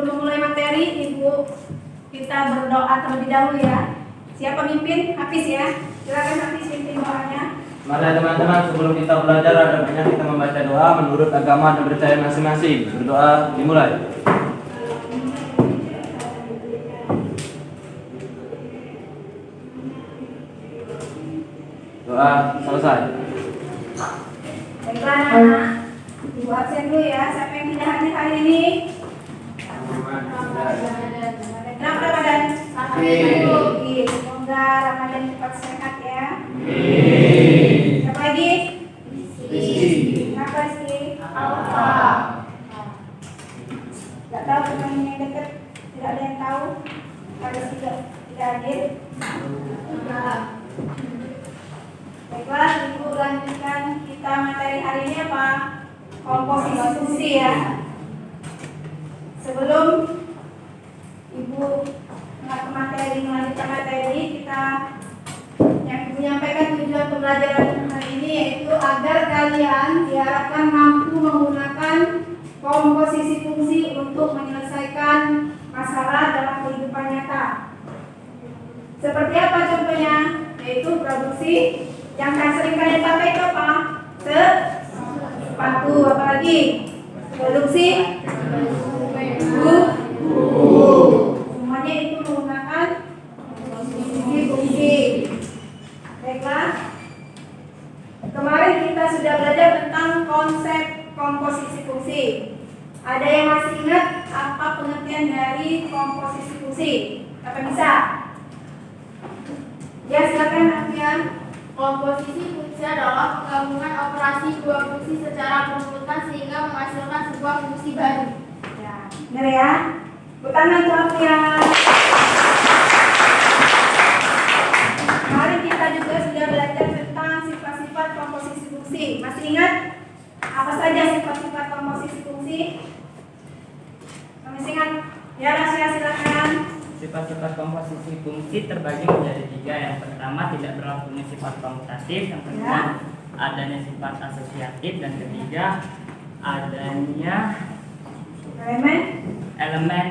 Sebelum memulai materi, Ibu kita berdoa terlebih dahulu ya. Siapa pemimpin? Hafiz ya. Silakan Hafiz pimpin doanya. Mari teman-teman, sebelum kita belajar ada baiknya kita membaca doa menurut agama dan percaya masing-masing. Berdoa dimulai. Doa selesai. Baiklah anak-anak, Ibu absen dulu ya. Siapa yang tidak hadir hari ini? Kenapa Ramadan? Semoga Ramadan cepat sehat ya. Siapa lagi? Siapa sih? Alfa. Gak tahu teman yang dekat, tidak ada yang tahu. Ada tidak hadir. Baiklah, Ibu lanjutkan kita materi hari ini apa? Komposisi fungsi ya. Sebelum Ibu melanjutkan materi, kita menyampaikan tujuan pembelajaran hari ini, yaitu agar kalian diharapkan mampu menggunakan komposisi fungsi untuk menyelesaikan masalah dalam kehidupan nyata. Seperti apa contohnya? Yaitu produksi yang sering kalian pakai itu apa? Sepatu, apalagi? Produksi buku. Semuanya itu menggunakan komposisi fungsi. Baiklah. Kemarin kita sudah belajar tentang konsep komposisi fungsi. Ada yang masih ingat apa pengertian dari komposisi fungsi? Apa bisa? Ya, silakan Alfian. Komposisi fungsi adalah penggabungan operasi dua fungsi secara berurutan sehingga menghasilkan sebuah fungsi baru. Ya, benar ya. Tangan tuh Alfian. Kemarin kita juga sudah belajar tentang sifat-sifat komposisi fungsi. Masih ingat apa saja sifat-sifat komposisi fungsi? Masih ingat? Ya, Rasya silakan. Sifat-sifat komposisi fungsi terbagi menjadi tiga. Yang pertama, tidak berlakunya sifat komutatif. Yang kedua, adanya sifat asosiatif. Dan ketiga, adanya elemen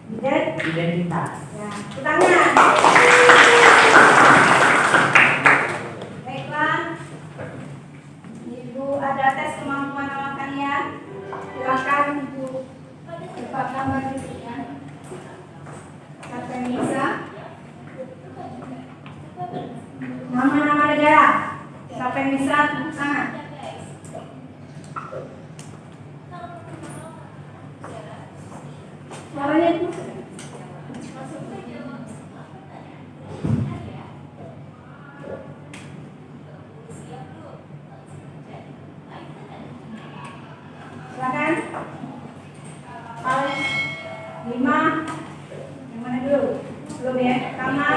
identitas. Ya, tangan. Baiklah, Ibu ada tes kemampuan awak kalian. Silakan Ibu buka gambar berikutnya. Siapa yang bisa? Nama-nama negara. Siapa yang bisa? Tepuk tangan. Suaranya itu. Silakan. Paling 5. Yang mana dulu? Belum ya. Pertama.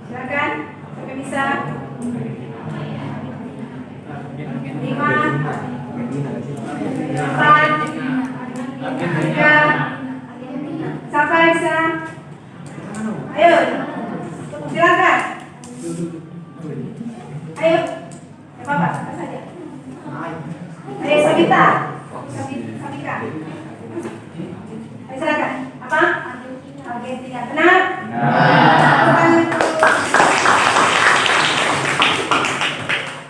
Silakan. Siapa bisa? 5, 4, 3. Siapa yang bisa? Ayo. Silakan. Ayo. Apa saja? Ayo Sabita. Sabika. Ayo silakan. Apa? Argentina. Benar?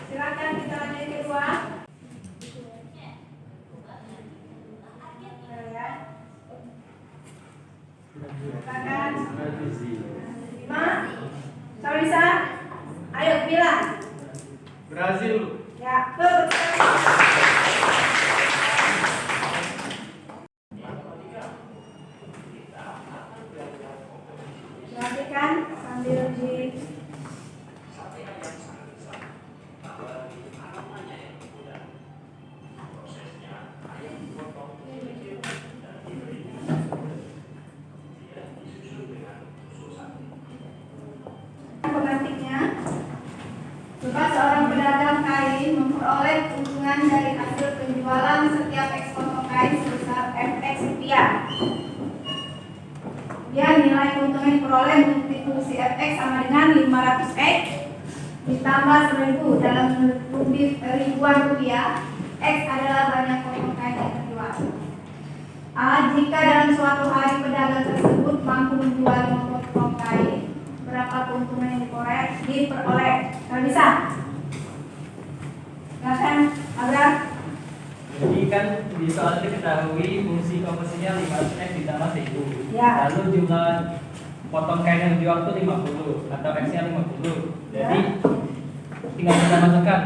Silakan kita lanjut yang kedua. Silakan. 5. Siapa bisa? Ayo bilang. Brazil. Ya, betul. Perhatikan sambil di pemantiknya. Coba seorang pedagang kain memperoleh keuntungan dari hasil penjualan setiap ekspor kain sebesar Fx rupiah. Kemudian nilai keuntungan diperoleh multiplikan fx sama dengan 500x ditambah 1000 dalam ribuan rupiah. X adalah banyak potong kain yang terjual. A. Jika dalam suatu hari pedagang tersebut mampu menjual 5 potong kain, berapa keuntungan yang diperoleh? Nggak bisa. Silakan, Abraham. Jadi kan di soal itu diketahui fungsi komposisinya 500x ditambah 1000. Ya. Lalu jumlah potong kain yang dijual itu 50 atau x-nya 50. Jadi tinggal kita masukkan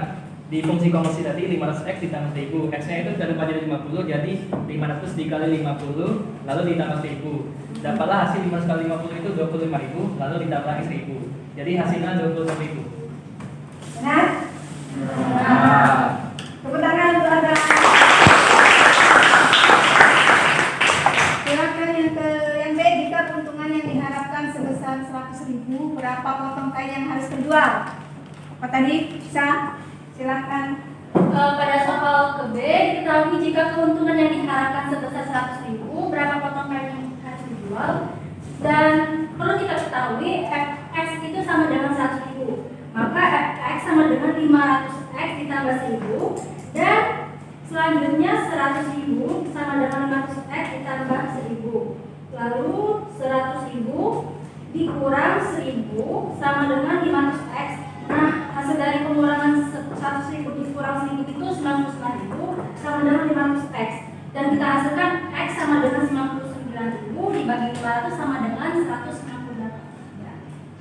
di fungsi komposisi tadi 500x ditambah 1000. X-nya itu sudah lupa jadi 50, jadi 500 dikali 50 lalu ditambah 1000. Dapatlah hasil 500 kali 50 itu 25.000 lalu ditambah lagi 1000. Jadi hasilnya 26.000. Benar? Nah. Tepuk tangan untuk Anda. Silakan yang B. Jika keuntungan yang diharapkan sebesar 100.000, berapa potong kain yang harus terjual? Apa tadi? Bisa? Silakan. Pada soal ke B, diketahui jika keuntungan yang diharapkan sebesar 100.000, berapa potong kain yang harus dijual? Dan perlu kita ketahui Fx itu sama dengan 100.000. Maka Fx sama dengan 500x ditambah 1000. Dan selanjutnya 100.000 sama dengan 500x ditambah 1000. Lalu 100.000 dikurang 1000 sama dengan 500x. Nah, hasil dari pengurangan 100.000 dikurang 1000 itu 99.000 sama dengan 500x. Dan kita hasilkan x sama dengan 99.000 dibagi 500 sama dengan 198.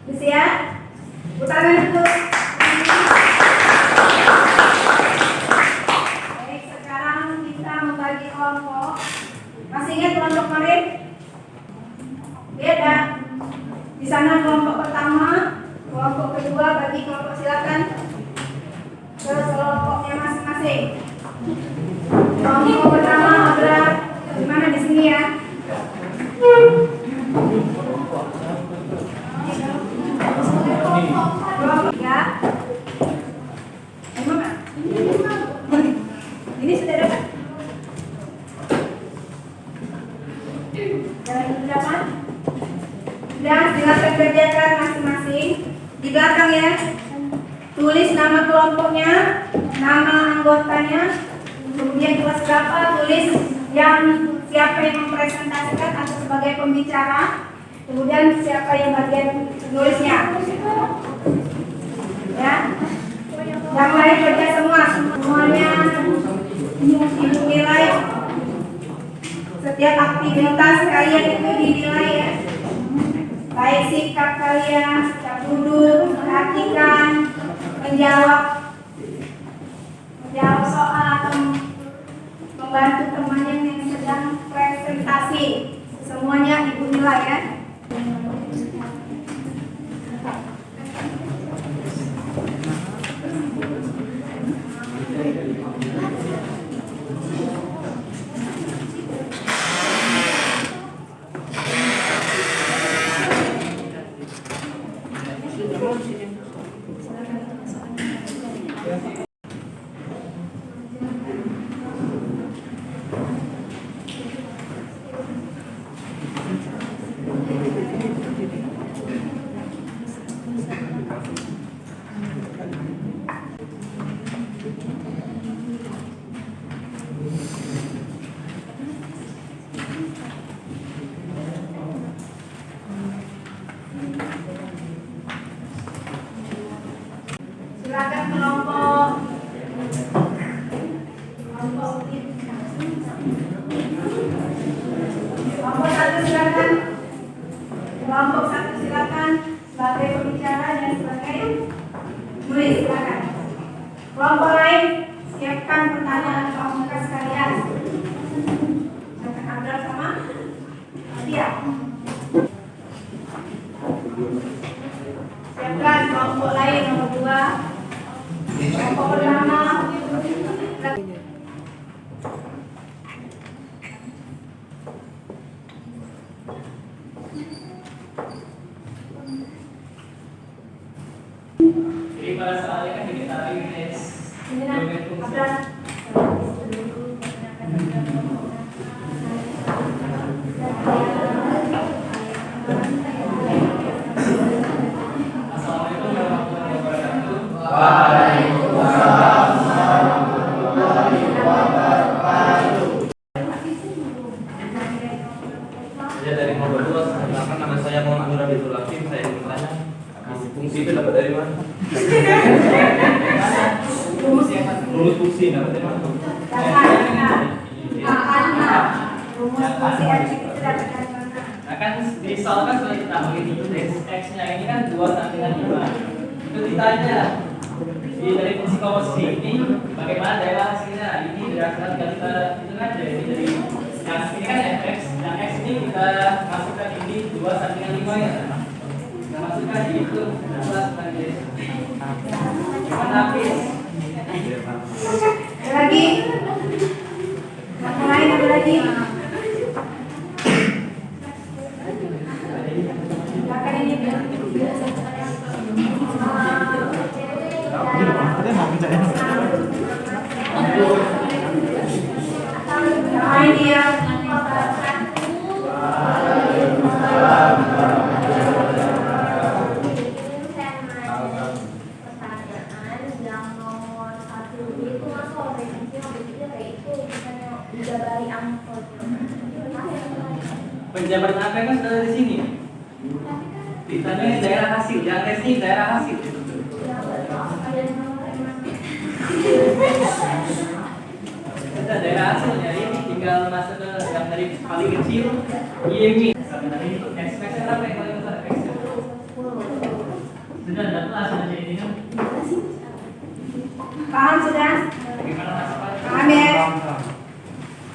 Bisa ya? Putaran itu. Baik, sekarang kita membagi kelompok. Masih ingat kelompok kemarin? Beda. Di sana kelompok pertama, kelompok kedua bagi kelompok, silakan ke kelompoknya masing-masing. Kelompok pertama adalah di mana di sini ya? Kelompok tiga. Ini sudah dapat. Dan berapa? Sudah, silakan kerjakan masing-masing. Di belakang ya. Tulis nama kelompoknya, nama anggotanya, kemudian kelas berapa, tulis yang siapa yang mempresentasikan atau sebagai pembicara, kemudian siapa yang bagian nulisnya. Ya. Yang lain kerja semua, semuanya ibu nilai. Setiap aktivitas kalian itu dinilai ya. Baik sikap kalian, sikap duduk, perhatikan, menjawab soal atau membantu temannya yang sedang presentasi. Semuanya ibu nilai ya. Silakan kelompok satu silakan. Kelompok satu silakan sebagai pembicara dan sebagai tulis silakan. Kelompok lain siapkan pertanyaan pamungkas kalian. Silakan Abdul sama siap. Siapkan kelompok lain nomor 2. Kelompok pertama. Rumus fungsi X itu dapatkan mana? Nah kan di soal kan sudah diketahui X-nya ini kan 2 sama dengan 5. Itu ditanya dari fungsi komposisi ini bagaimana daerah hasilnya. Ini berdasarkan kita itu aja. Ini dari yang ini kan fx, yang x ini kita masukkan ini 2 sama dengan 5 ya. Kita masukkan di itu plus lagi. Gimana habis? Ada lagi? Yang lain ada lagi? Silakan ini. Yang lain dia. Pertanyaan yang nomor 1 itu masuk definisi objektif yaitu misalnya dijabari angkotnya. Penjabaran apa kan sudah di sini. Ditanya daerah hasil, yang tes ini daerah hasil. Kita daerah hasilnya ini tinggal masuk ke yang dari paling kecil ini. Ekspresi apa yang paling besar? Sudah dapat hasilnya ini kan? Paham sudah? Bagaimana Mas Pak? Paham ya?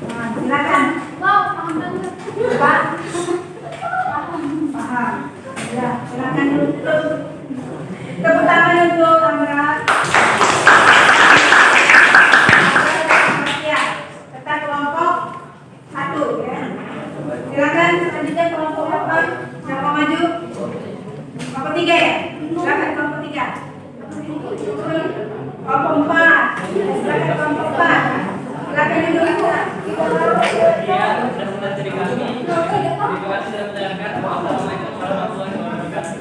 Nah, silakan. Wow, paham banget. Pak. Paham. Ya, silakan dulu. Tepuk tangan untuk Amra. Ya, tetap kelompok 1 ya. Silakan selanjutnya kelompok apa? Siapa maju? Kelompok 3 ya? Silakan kelompok 3. Kelompok 4. Silakan kelompok 4. Silakan duduk. Iya, sudah mulai dari kami. Terima kasih sudah mendengarkan. Wassalamualaikum warahmatullahi wabarakatuh.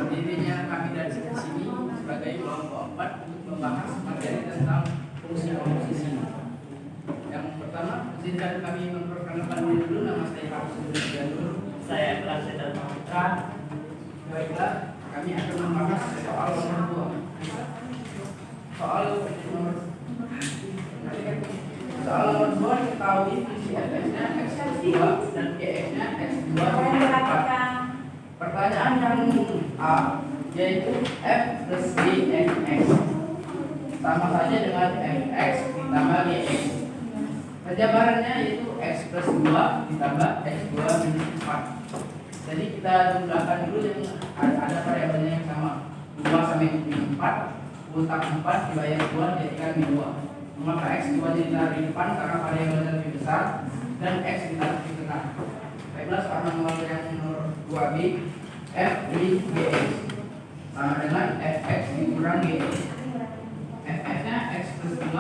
Intinya kami dari sini sebagai kelompok 4 untuk membahas materi tentang fungsi komposisi. Yang pertama, izinkan kami memperkenalkan diri dulu. Nama saya Pak Sudri Janur. Saya telah sedang Putra. Baiklah, kami akan membahas soal nomor 2. Soal nomor 2 diketahui fungsi fx-nya x+2 dan gx-nya x2 min 4. Pertanyaan yang A yaitu f plus gx sama saja dengan fx ditambah gx. Penjabarannya yaitu x plus 2 ditambah x2 minus 4. Jadi kita jumlahkan dulu yang ada variabelnya yang sama. 2 sampai min 4 utak 4 dibayar 2 jadikan min 2. Maka x2 ditaruh di depan karena variabelnya lebih besar dan x ditaruh di tengah. Baiklah, soal nomor yang nomor 2b, f min gx sama dengan fx dikurang gx. Fx-nya x plus 2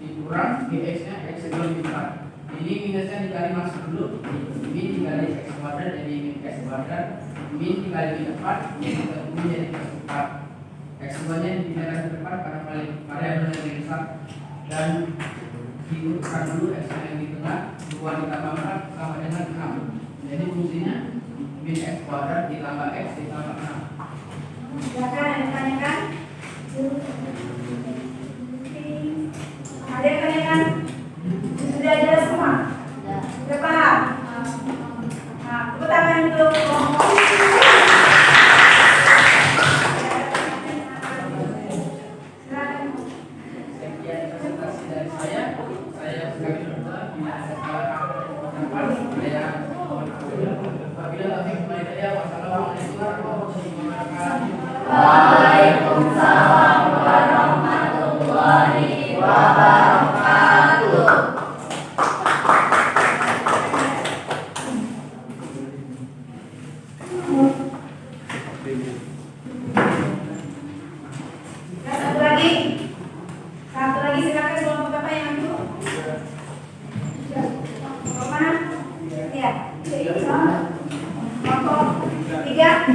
dikurang gx-nya x2 min 4. Ini minusnya dikali masuk dulu. Min dikali x kuadrat jadi min x kuadrat. Min dikali min 4 jadi x 4. X2 nya dipindahkan ke depan karena variabelnya lebih besar dan diurutkan dulu x yang di tengah. 2 ditambah 4 sama dengan 6. Jadi fungsinya min x kuadrat ditambah x ditambah 6. Silakan yang ditanyakan. Ada yang tanyakan? Sudah jelas semua? Sudah paham? Nah, tepuk tangan untuk kelompok. Silakan. Sekian presentasi dari saya. Saya sekali berdua bila ada salah saya mohon maaf. Apabila kami kembali saya wassalamualaikum warahmatullahi wabarakatuh. Waalaikumsalam warahmatullahi wabarakatuh. Satu lagi silakan kelompok apa yang maju? sekian. Kelompok 3,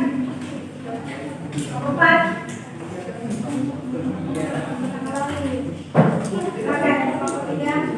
kelompok 4. Silakan kelompok 3.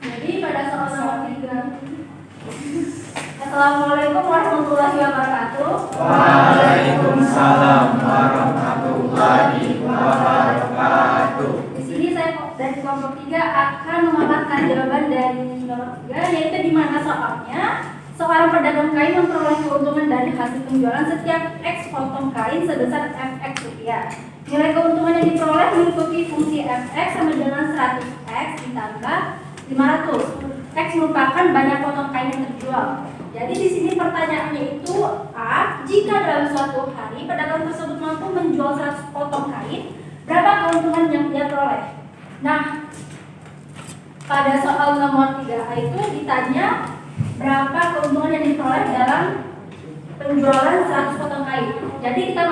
Jadi pada soal nomor 3. Assalamualaikum warahmatullahi wabarakatuh. Waalaikumsalam warahmatullahi wabarakatuh. Di sini saya dari kelompok 3 akan memaparkan jawaban dari nomor 3, yaitu di mana soalnya seorang pedagang kain memperoleh keuntungan dari hasil penjualan setiap X potong kain sebesar Fx rupiah. Nilai keuntungan yang diperoleh mengikuti fungsi Fx sama dengan 100x ditambah 500. X merupakan banyak potong kain yang terjual. Jadi di sini pertanyaannya itu A, jika dalam suatu hari pedagang tersebut mampu menjual 100 potong kain, berapa keuntungan yang dia peroleh? Nah, pada soal nomor 3A itu ditanya berapa keuntungan yang diperoleh dalam penjualan 100 potong kain. Jadi kita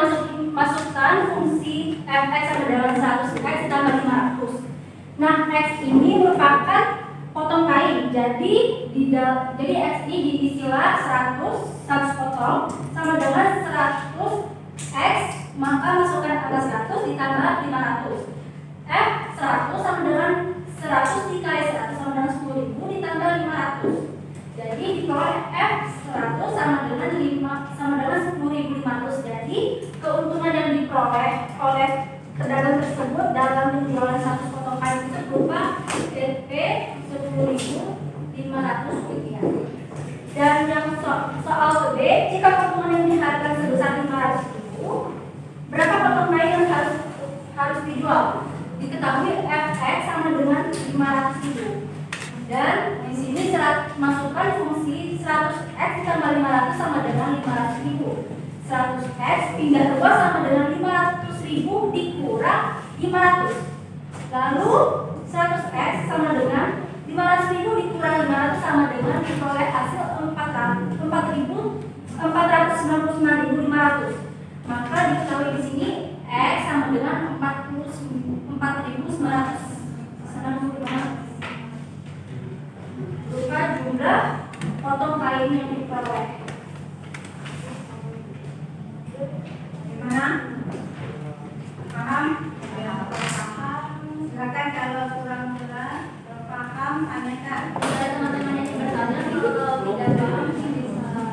masukkan fungsi Fx sama dengan 100x ditambah 500. Nah, X ini merupakan potong kain. Jadi X ini diisilah 100 potong sama dengan 100x, maka masukkan angka 100 ditambah 500. F 100 sama dengan 100 dikali 100 sama dengan 10.000 ditambah 500. Jadi diperoleh F 100 sama dengan 10.500. Jadi keuntungan yang diperoleh oleh pedagang tersebut dalam penjualan 100 potong kain itu berupa DP 10.500 rupiah. Dan yang soal B, jika keuntungan yang diharapkan sebesar 500.000, berapa potong kain yang harus dijual? Diketahui Fx sama dengan 500.000. Dan di sini masukkan fungsi 100x ditambah 500 sama dengan 500.000. 100x pindah keluar sama dengan 500.000 dikurang 500. Lalu 100x sama dengan 500.000 dikurang 500 sama dengan diperoleh hasil 499.500. Maka diketahui di sini x sama dengan 4.995 berupa jumlah potong kain yang diperoleh. Gimana? Paham? Paham. Silakan kalau kurang jelas, kalau paham tanyakan. Ada teman-teman yang bertanya, kalau tidak paham bisa.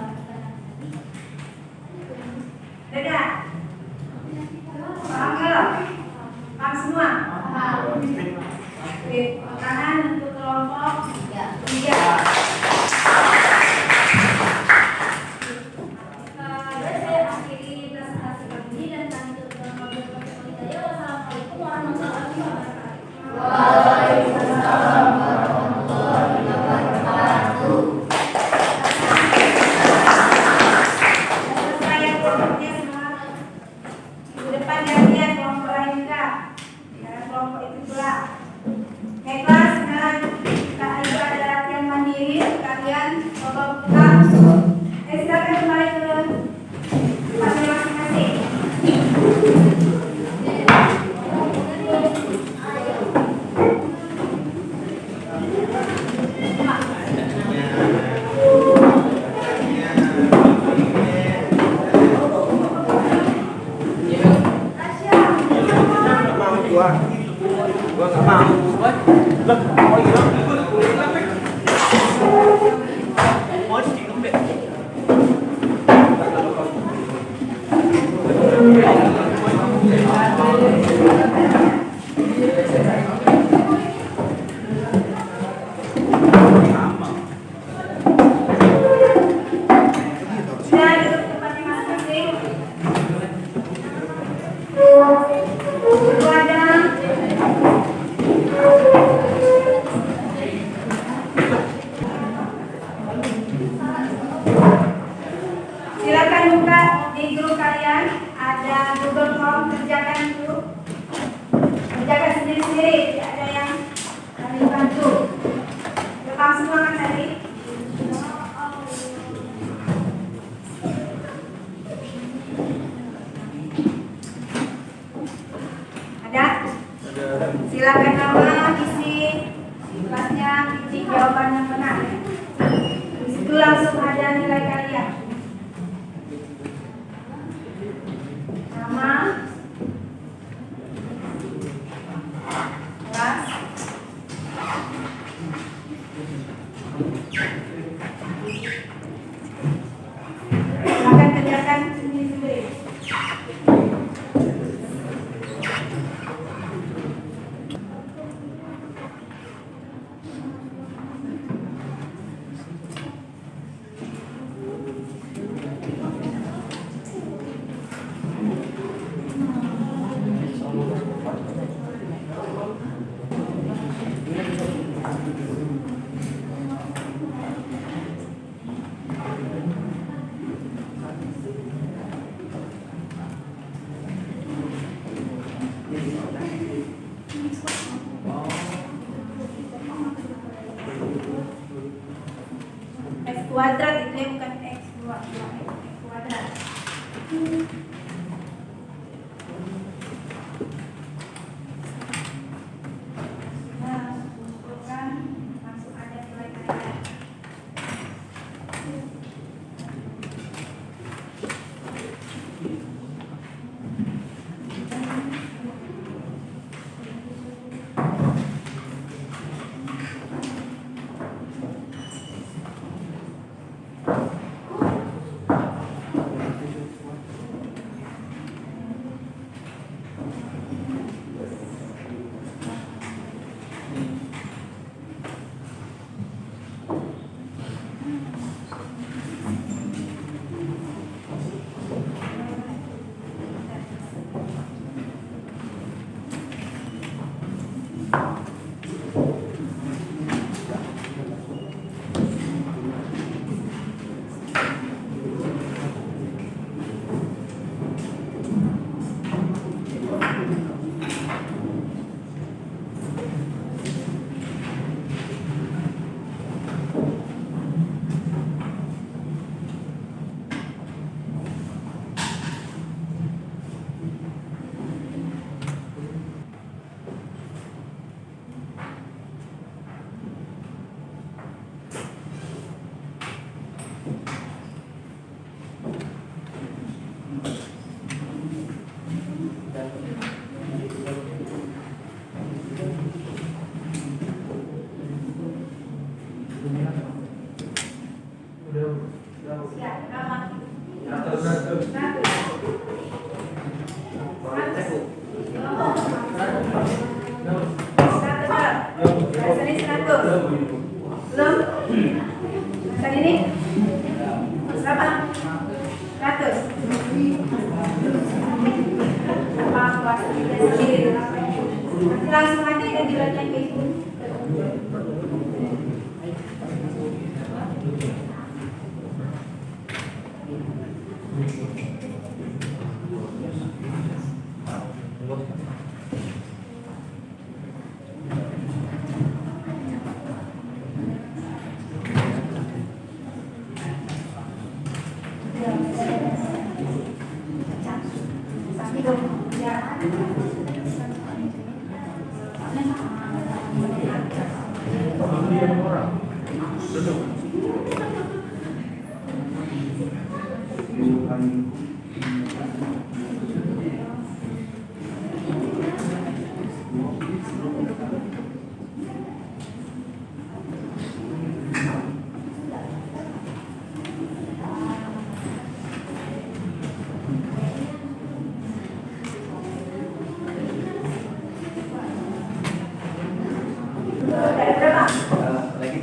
Beda. Paham kalau? Paham semua? Paham. Oke, tangan untuk kelompok 3. Sudah duduk tempatnya masing-masing. Wadah. Silakan buka di grup kalian, ada Google Form, kerjakan dulu. Kerjakan sendiri-sendiri, tidak ada yang kami bantu. Rekam semua kan tadi? Ada? Silakan nama, isi kelasnya, isi jawaban yang benar. Di situ langsung ada nilai kalian. Nama, kelas, silakan kerjakan sendiri-sendiri. X kuadrat itu ya, bukan X kuadrat. Nah, kumpulkan, langsung ada nilai kalian. Siap, nama. Langsung aja ya bilangnya gitu. Lagi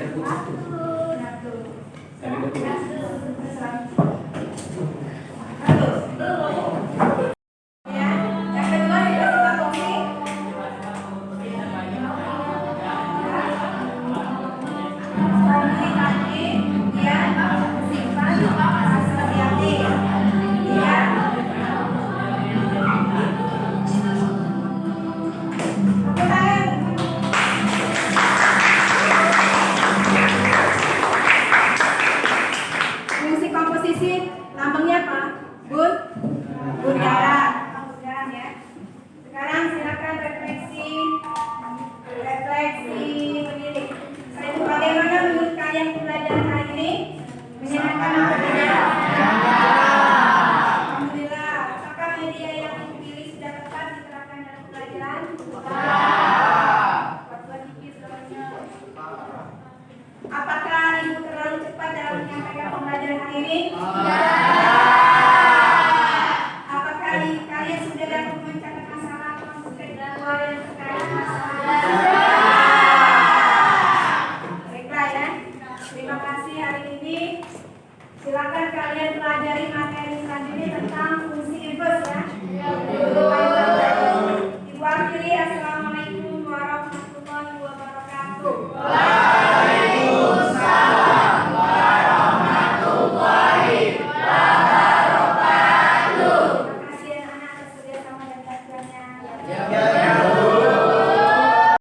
Apakah Ibu terlalu cepat dalam menyampaikan pembelajaran hari ini? Ya.